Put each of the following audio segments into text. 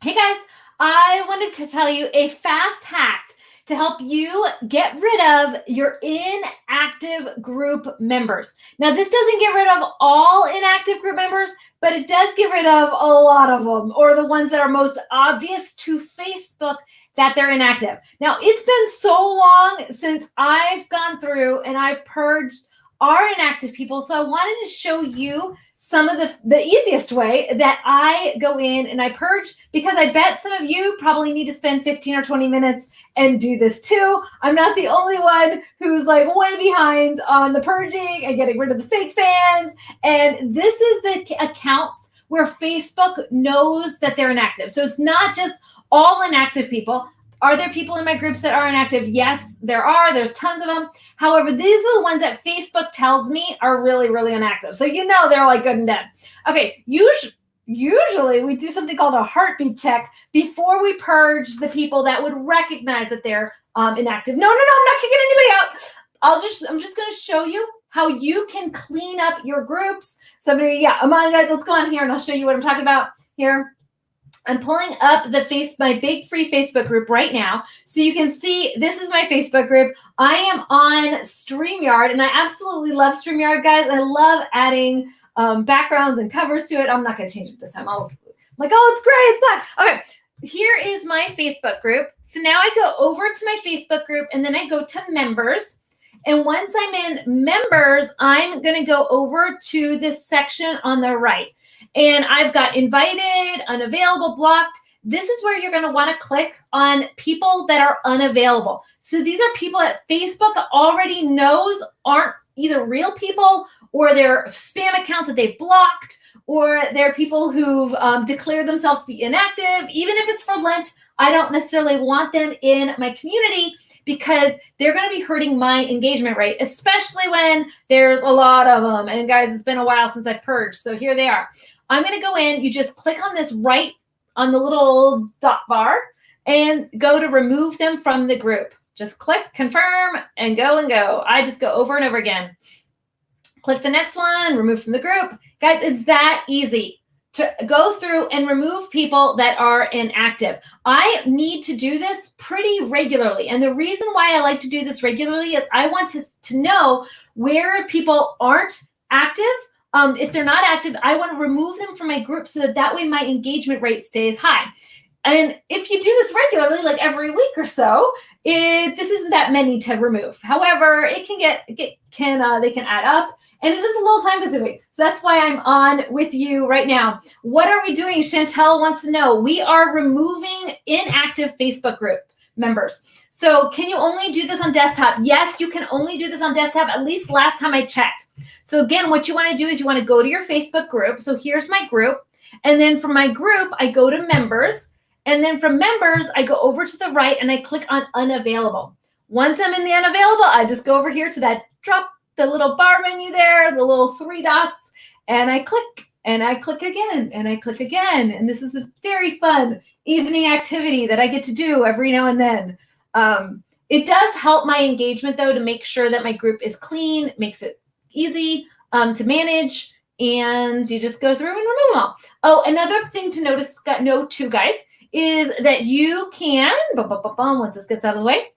Hey guys, I wanted to tell you a fast hack to help you get rid of your inactive group members. Now, this doesn't get rid of all inactive group members, but it does get rid of a lot of them, or the ones that are most obvious to Facebook that they're inactive. Now, it's been so long since I've gone through and I've purged our inactive people, so I wanted to show you some of the easiest way that I go in and I purge, because I bet some of you probably need to spend 15 or 20 minutes and do this too. I'm not the only one who's like way behind on the purging and getting rid of the fake fans. And this is the accounts where Facebook knows that they're inactive. So it's not just all inactive people. Are there people in my groups that are inactive? Yes, there are. There's tons of them. However, these are the ones that Facebook tells me are really, really inactive. So you know they're like good and dead. Okay, usually we do something called a heartbeat check before we purge the people that would recognize that they're inactive. No, I'm not kicking anybody out. I'm just going to show you how you can clean up your groups. Somebody, Amon, guys, let's go on here and I'll show you what I'm talking about here. I'm pulling up my big free Facebook group right now. So you can see this is my Facebook group. I am on StreamYard, and I absolutely love StreamYard, guys. I love adding backgrounds and covers to it. I'm not going to change it this time. I'm like, oh, it's great. It's fun. Okay, here is my Facebook group. So now I go over to my Facebook group, and then I go to members. And once I'm in members, I'm going to go over to this section on the right. And I've got invited, unavailable, blocked. This is where you're going to want to click on people that are unavailable. So these are people that Facebook already knows aren't either real people, or they're spam accounts that they've blocked, or they're people who've declared themselves to be inactive. Even if it's for Lent, I don't necessarily want them in my community because they're going to be hurting my engagement rate, especially when there's a lot of them. And guys, it's been a while since I've purged. So here they are. I'm going to go in. You just click on this right on the little dot bar and go to remove them from the group. Just click confirm and go. I just go over and over again. Click the next one, remove from the group. Guys, it's that easy to go through and remove people that are inactive. I need to do this pretty regularly. And the reason why I like to do this regularly is I want to know where people aren't active. If they're not active, I want to remove them from my group so that way my engagement rate stays high. And if you do this regularly, like every week or so, this isn't that many to remove. However, it they can add up, and it is a little time consuming. So that's why I'm on with you right now. What are we doing? Chantel wants to know. We are removing inactive Facebook group members. So can you only do this on desktop? Yes, you can only do this on desktop, at least last time I checked. So again, what you want to do is you want to go to your Facebook group. So here's my group. And then from my group, I go to members. And then from members, I go over to the right and I click on unavailable. Once I'm in the unavailable, I just go over here to that drop, the little bar menu there, the little three dots, and I click again, and I click again. And this is a very fun evening activity that I get to do every now and then. It does help my engagement, though, to make sure that my group is clean, makes it easy to manage, and you just go through and remove them all. Oh, another thing to note too, guys, is that you can, once this gets out of the way,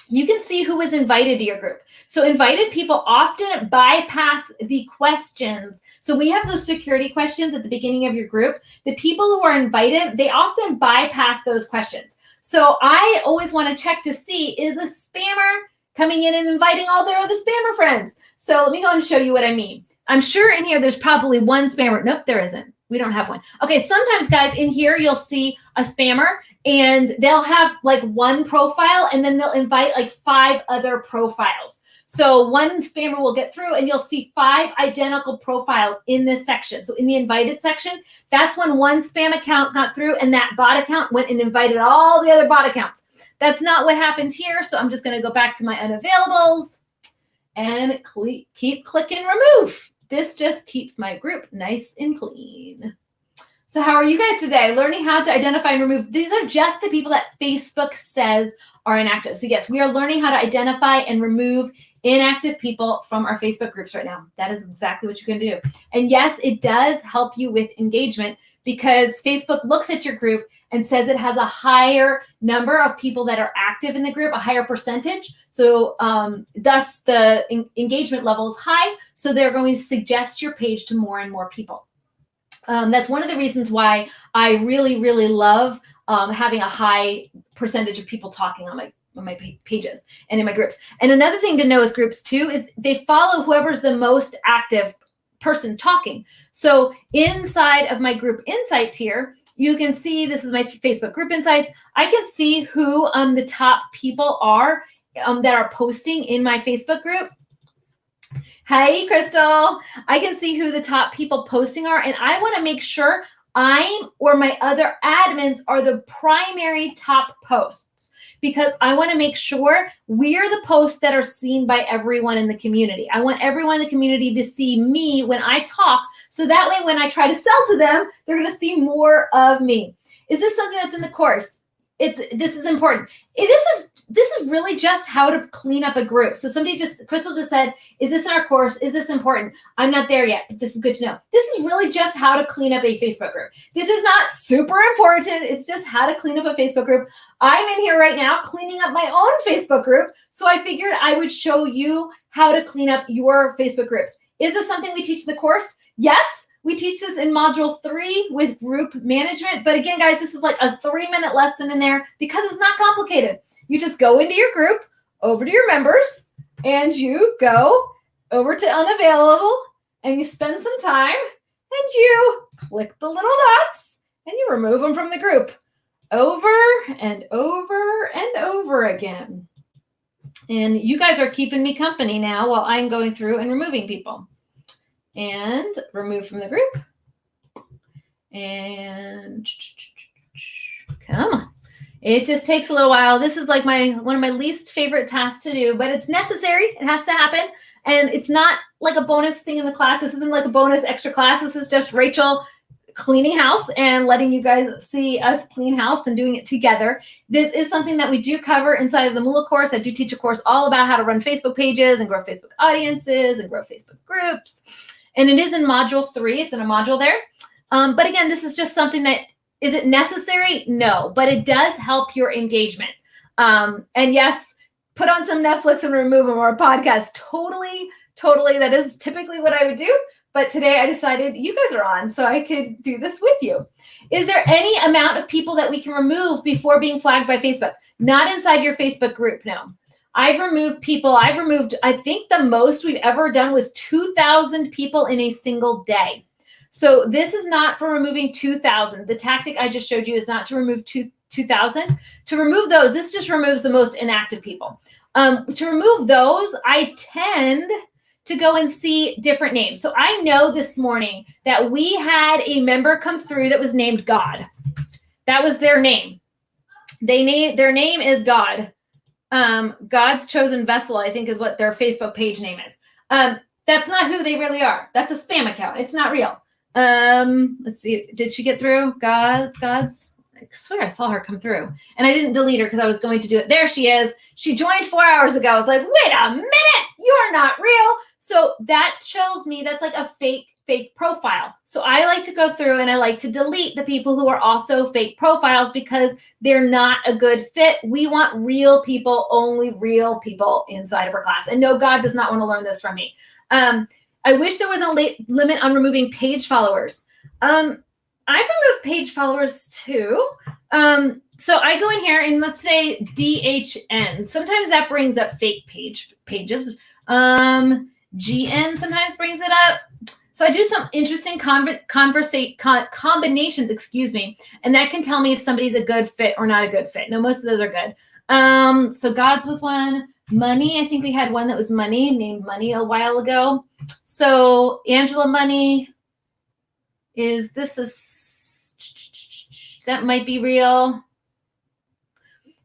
you can see who was invited to your group. So invited people often bypass the questions. So we have those security questions at the beginning of your group. The people who are invited, they often bypass those questions. So I always want to check to see, is a spammer coming in and inviting all their other spammer friends? So let me go and show you what I mean. I'm sure in here there's probably one spammer. Nope, there isn't. We don't have one. Okay, sometimes, guys, in here you'll see a spammer and they'll have like one profile and then they'll invite like 5 other profiles. So one spammer will get through and you'll see 5 identical profiles in this section. So in the invited section, that's when one spam account got through and that bot account went and invited all the other bot accounts. That's not what happens here. So I'm just going to go back to my unavailables and keep clicking remove. This just keeps my group nice and clean. So how are you guys today? Learning how to identify and remove. These are just the people that Facebook says are inactive. So yes, we are learning how to identify and remove inactive people from our Facebook groups right now. That is exactly what you can do. And yes, it does help you with engagement because Facebook looks at your group and says it has a higher number of people that are active in the group, a higher percentage. So thus the engagement level is high. So they're going to suggest your page to more and more people. That's one of the reasons why I really, really love having a high percentage of people talking on my pages and in my groups. And another thing to know with groups too is they follow whoever's the most active person talking. So inside of my group insights here, you can see, this is my Facebook group insights. I can see who the top people are that are posting in my Facebook group. Hey, Crystal. I can see who the top people posting are, and I want to make sure I'm or my other admins are the primary top posts, because I want to make sure we're the posts that are seen by everyone in the community. I want everyone in the community to see me when I talk, so that way when I try to sell to them, they're going to see more of me. Is this something that's in the course? This is important. This is really just how to clean up a group. So Crystal just said, is this in our course? Is this important? I'm not there yet, but this is good to know. This is really just how to clean up a Facebook group. This is not super important. It's just how to clean up a Facebook group. I'm in here right now cleaning up my own Facebook group. So I figured I would show you how to clean up your Facebook groups. Is this something we teach in the course? Yes. We teach this in module 3 with group management. But again, guys, this is like a 3-minute lesson in there because it's not complicated. You just go into your group, over to your members, and you go over to unavailable, and you spend some time, and you click the little dots, and you remove them from the group over and over and over again. And you guys are keeping me company now while I'm going through and removing people. And remove from the group. And come on. It just takes a little while. This is like one of my least favorite tasks to do, but it's necessary. It has to happen. And it's not like a bonus thing in the class. This isn't like a bonus extra class. This is just Rachel cleaning house and letting you guys see us clean house and doing it together. This is something that we do cover inside of the Moolah course. I do teach a course all about how to run Facebook pages and grow Facebook audiences and grow Facebook groups. And it is in module 3. It's in a module there. But again, this is just something that, is it necessary? No, but it does help your engagement. And yes, put on some Netflix and remove them, or a podcast. Totally. That is typically what I would do. But today I decided you guys are on, so I could do this with you. Is there any amount of people that we can remove before being flagged by Facebook? Not inside your Facebook group, no. I've removed people. I think the most we've ever done was 2,000 people in a single day. So this is not for removing 2,000. The tactic I just showed you is not to remove 2,000. To remove those, this just removes the most inactive people. To remove those, I tend to go and see different names. So I know this morning that we had a member come through that was named God. That was their name. Their name is God. God's chosen vessel, I think, is what their Facebook page name is. That's not who they really are. That's a spam account. It's not real. Let's see. Did she get through? God's. I swear I saw her come through, and I didn't delete her because I was going to do it. There she is. She joined 4 hours ago. I was like, wait a minute, you're not real. So that shows me that's like a fake profile. So I like to go through and I like to delete the people who are also fake profiles because they're not a good fit. We want real people, only real people inside of our class. And no, God does not want to learn this from me. I wish there was a limit on removing page followers. I've removed page followers too. So I go in here and let's say DHN. Sometimes that brings up fake pages. GN sometimes brings it up. So I do some interesting combinations, and that can tell me if somebody's a good fit or not a good fit. No, most of those are good. So God's was one. Money, I think we had one that was Money, named Money a while ago. So Angela Money that might be real.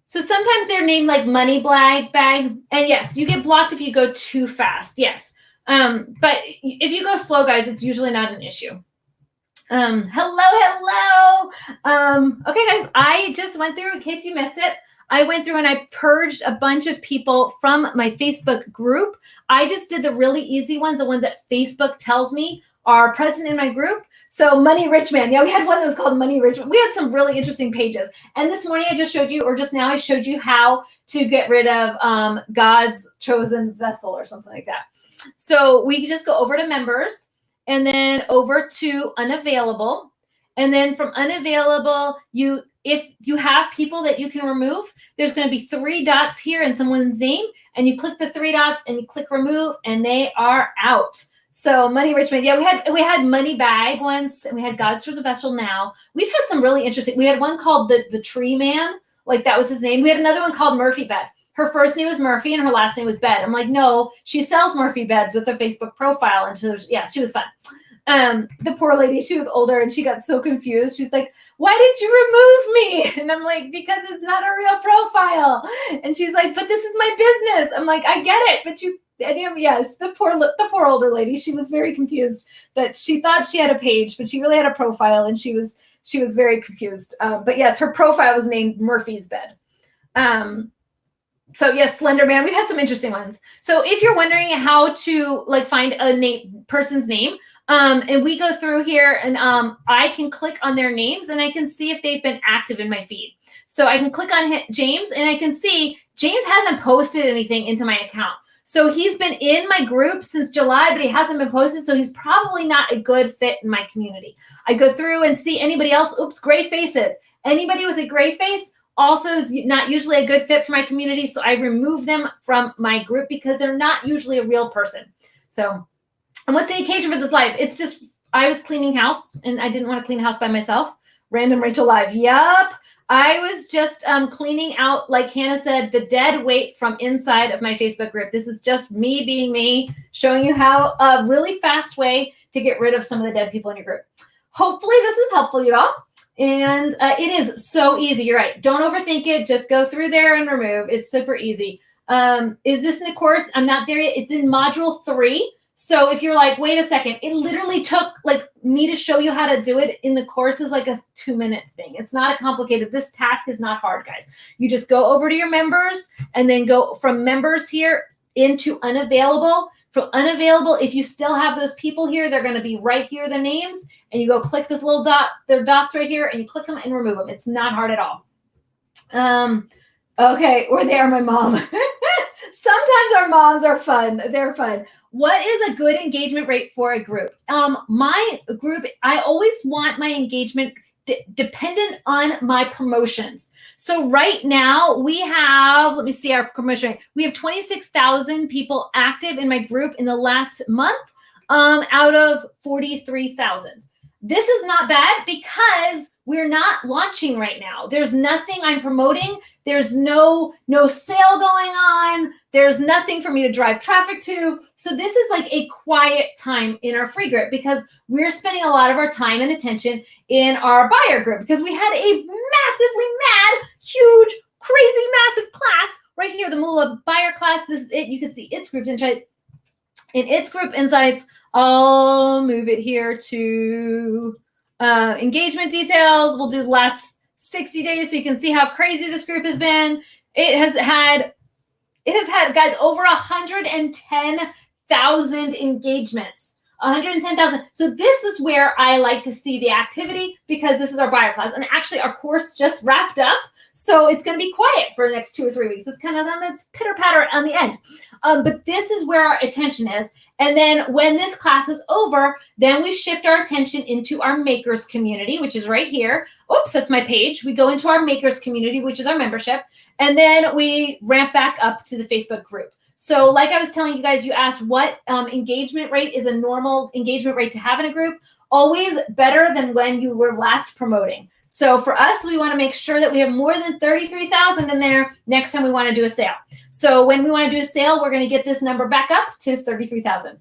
So sometimes they're named like Money Bag. And yes, you get blocked if you go too fast. Yes. But if you go slow, guys, it's usually not an issue. Hello. Okay, guys, I just went through, in case you missed it, I went through and I purged a bunch of people from my Facebook group. I just did the really easy ones, the ones that Facebook tells me are present in my group. So Money Rich Man. Yeah, we had one that was called Money Rich Man. We had some really interesting pages. And this morning I just showed you, or just now I showed you how to get rid of God's chosen vessel or something like that. So we can just go over to members and then over to unavailable. And then from unavailable, if you have people that you can remove, there's going to be 3 dots here in someone's name, and you click the 3 dots and you click remove, and they are out. So Money Rich Man, yeah, we had Money Bag once, and we had God's chosen vessel now. We've had some really interesting. We had one called the Tree Man, like that was his name. We had another one called Murphy Bed. Her first name was Murphy and her last name was Bed. I'm like, no, she sells Murphy beds with her Facebook profile, and she was fun. The poor lady, she was older and she got so confused. She's like, why did you remove me? And I'm like, because it's not a real profile. And she's like, but this is my business. I'm like, I get it, but yes, the poor older lady, she was very confused that she thought she had a page, but she really had a profile, and she was very confused. But yes, her profile was named Murphy's Bed. So yes, Slender Man, we've had some interesting ones. So if you're wondering how to find a person's name, and we go through here, and I can click on their names and I can see if they've been active in my feed. So I can click on James and I can see James hasn't posted anything into my account. So he's been in my group since July, but he hasn't been posted. So he's probably not a good fit in my community. I go through and see anybody else. Oops, gray faces. Anybody with a gray face also is not usually a good fit for my community. So I remove them from my group because they're not usually a real person. So, and what's the occasion for this live? It's just, I was cleaning house and I didn't want to clean house by myself. Random Rachel live. Yup. I was just cleaning out, like Hannah said, the dead weight from inside of my Facebook group. This is just me being me, showing you how a really fast way to get rid of some of the dead people in your group. Hopefully this is helpful, you all. And it is so easy. You're right. Don't overthink it. Just go through there and remove. It's super easy. Is this in the course? I'm not there yet. It's in module 3. So if you're like, wait a second, it literally took me to show you how to do it in the course is like a 2-minute thing. It's not a complicated. This task is not hard, guys. You just go over to your members and then go from members here into unavailable. From unavailable, if you still have those people here, they're going to be right here, the names, and you go click this little dot, their dots right here, and you click them and remove them. It's not hard at all. Okay, or they are my mom. Sometimes our moms are fun. They're fun. What is a good engagement rate for a group? My group, I always want my engagement dependent on my promotions. So right now we have, let me see our promotion rate. We have 26,000 people active in my group in the last month out of 43,000. This is not bad because we're not launching right now. There's nothing I'm promoting. There's no sale going on. There's nothing for me to drive traffic to. So this is like a quiet time in our free group because we're spending a lot of our time and attention in our buyer group because we had a massively mad, huge, crazy, massive class right here, the Moolah buyer class. This is it. You can see its group insights. In its group insights, I'll move it here to engagement details. We'll do the last 60 days so you can see how crazy this group has been. It has had, guys, over 110,000 engagements. 110,000. So this is where I like to see the activity because this is our buyer class. And actually our course just wrapped up. So it's going to be quiet for the next 2 or 3 weeks. It's kind of on this pitter patter on the end. But this is where our attention is. And then when this class is over, then we shift our attention into our makers community, which is right here. Oops, that's my page. We go into our makers community, which is our membership. And then we ramp back up to the Facebook group. So like I was telling you guys, you asked what engagement rate is a normal engagement rate to have in a group. Always better than when you were last promoting. So for us, we want to make sure that we have more than 33,000 in there next time we want to do a sale. So when we want to do a sale, we're going to get this number back up to 33,000.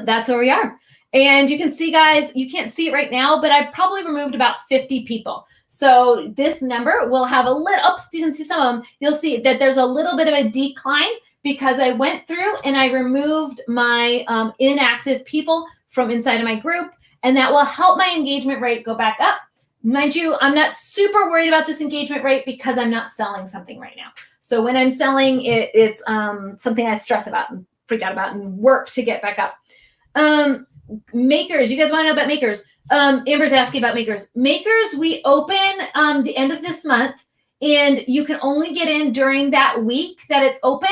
That's where we are. And you can see, guys, you can't see it right now, but I probably removed about 50 people. So this number will have a little, oops, you can see some of them. You'll see that there's a little bit of a decline because I went through and I removed my inactive people from inside of my group, and that will help my engagement rate go back up. Mind you, I'm not super worried about this engagement rate because I'm not selling something right now. So when I'm selling, it's something I stress about and freak out about and work to get back up. Makers, you guys want to know about Makers? Amber's asking about Makers. Makers, we open the end of this month, and you can only get in during that week that it's open,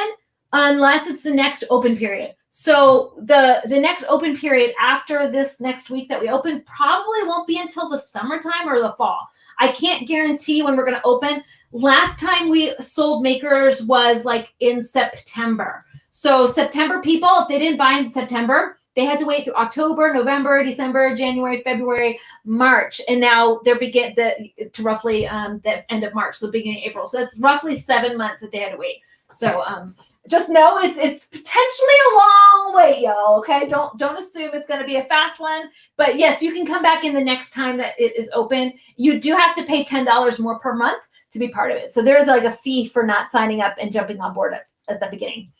unless it's the next open period. So the next open period after this next week that we open probably won't be until the summertime or the fall. I can't guarantee when we're going to open. Last time we sold Makers was like in September. So September people, if they didn't buy in September, they had to wait through October, November, December, January, February, March, and now they're to roughly the end of March, so beginning of April. So it's roughly 7 months that they had to wait. So just know it's potentially a long wait, y'all. Okay, don't assume it's going to be a fast one. But yes, you can come back in the next time that it is open. You do have to pay $10 more per month to be part of it. So there is like a fee for not signing up and jumping on board at the beginning.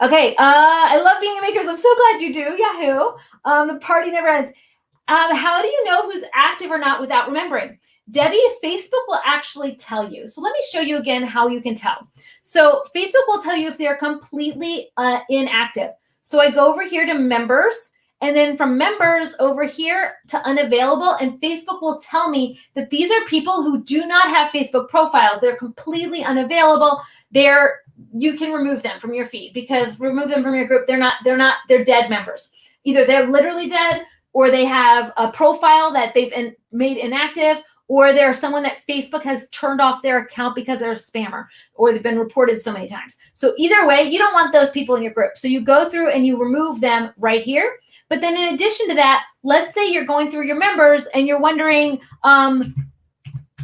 Okay, I love being in Makers. I'm so glad you do, Yahoo. The party never ends. How do you know who's active or not without remembering? Debbie, Facebook will actually tell you. So let me show you again how you can tell. So Facebook will tell you if they're completely inactive. So I go over here to members, and then from members over here to unavailable, and Facebook will tell me that these are people who do not have Facebook profiles. They're completely unavailable. You can remove them from your feed, because remove them from your group. They're dead members. Either they're literally dead, or they have a profile that they've made inactive, or they're someone that Facebook has turned off their account because they're a spammer, or they've been reported so many times. So either way, you don't want those people in your group. So you go through and you remove them right here. But then in addition to that, let's say you're going through your members and you're wondering,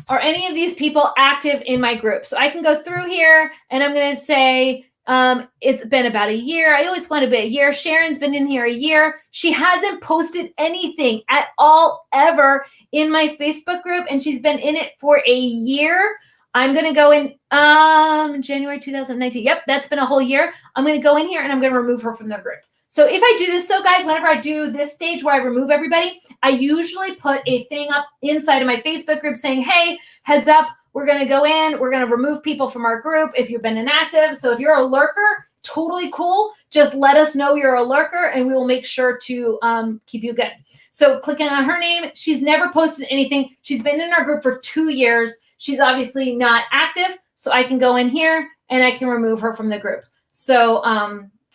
are any of these people active in my group? So I can go through here and I'm going to say, it's been about a year. I always want to be a year. Sharon's been in here a year. She hasn't posted anything at all ever in my Facebook group, and she's been in it for a year. I'm going to go in January 2019. Yep, that's been a whole year. I'm going to go in here and I'm going to remove her from the group. So if I do this though, guys, whenever I do this stage where I remove everybody, I usually put a thing up inside of my Facebook group saying, hey, heads up, we're going to go in, we're going to remove people from our group if you've been inactive. So if you're a lurker, totally cool. Just let us know you're a lurker and we will make sure to keep you good. So clicking on her name, she's never posted anything. She's been in our group for 2 years. She's obviously not active. So I can go in here and I can remove her from the group. So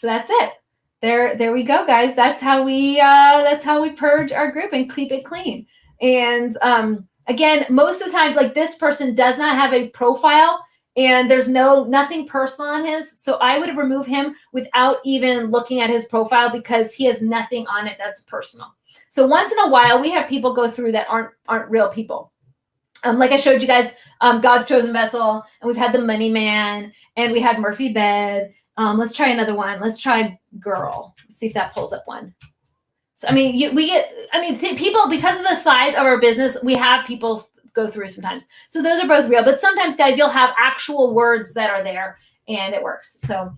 that's it. There we go, guys. That's how we purge our group and keep it clean. And again, most of the time, like this person does not have a profile and there's nothing personal on his. So I would remove him without even looking at his profile because he has nothing on it that's personal. So once in a while, we have people go through that aren't real people. Like I showed you guys, God's Chosen Vessel, and we've had the Money Man, and we had Murphy Bed. Let's try another one. Let's try Girl. Let's see if that pulls up one. So, people, because of the size of our business, we have people go through sometimes. So those are both real. But sometimes, guys, you'll have actual words that are there, and it works. So,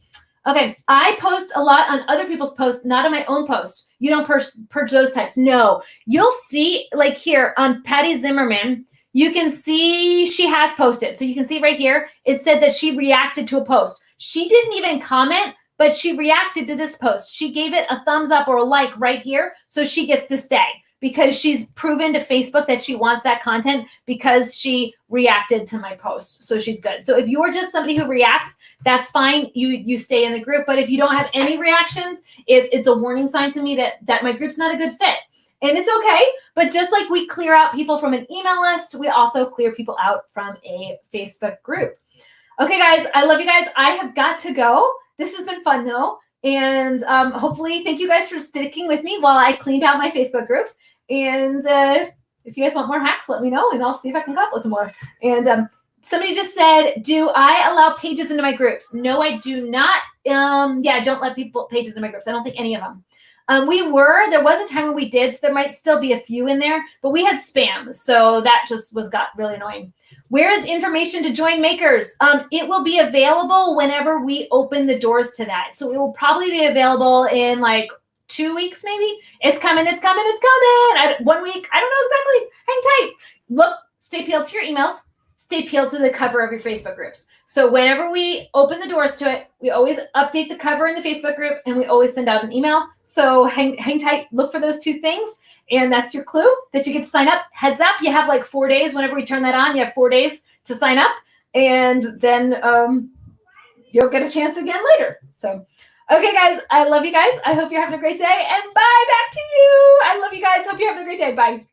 okay. I post a lot on other people's posts, not on my own post. You don't purge those types. No. You'll see, like here, Patty Zimmerman, you can see she has posted. So you can see right here, it said that she reacted to a post. She didn't even comment, but she reacted to this post. She gave it a thumbs up or a like right here, so she gets to stay because she's proven to Facebook that she wants that content because she reacted to my post. So she's good. So if you're just somebody who reacts, that's fine. You stay in the group. But if you don't have any reactions, it's a warning sign to me that my group's not a good fit. And it's okay. But just like we clear out people from an email list, we also clear people out from a Facebook group. Okay, guys, I love you guys. I have got to go. This has been fun, though. And hopefully, thank you guys for sticking with me while I cleaned out my Facebook group. And if you guys want more hacks, let me know, and I'll see if I can come up with some more. And somebody just said, do I allow pages into my groups? No, I do not. I don't let pages in my groups. I don't think any of them. There was a time when we did, so there might still be a few in there, but we had spam. So that just got really annoying. Where is information to join Makers? It will be available whenever we open the doors to that. So it will probably be available in like 2 weeks, maybe. It's coming. 1 week. I don't know exactly. Hang tight. Look, stay peeled to your emails. stay peeled to the cover of your Facebook groups. So whenever we open the doors to it, we always update the cover in the Facebook group, and we always send out an email. So hang tight, look for those two things, and that's your clue that you get to sign up. Heads up, you have like 4 days. Whenever we turn that on, you have 4 days to sign up, and then you'll get a chance again later. So, okay, guys, I love you guys. I hope you're having a great day, and bye, back to you. I love you guys. Hope you're having a great day. Bye.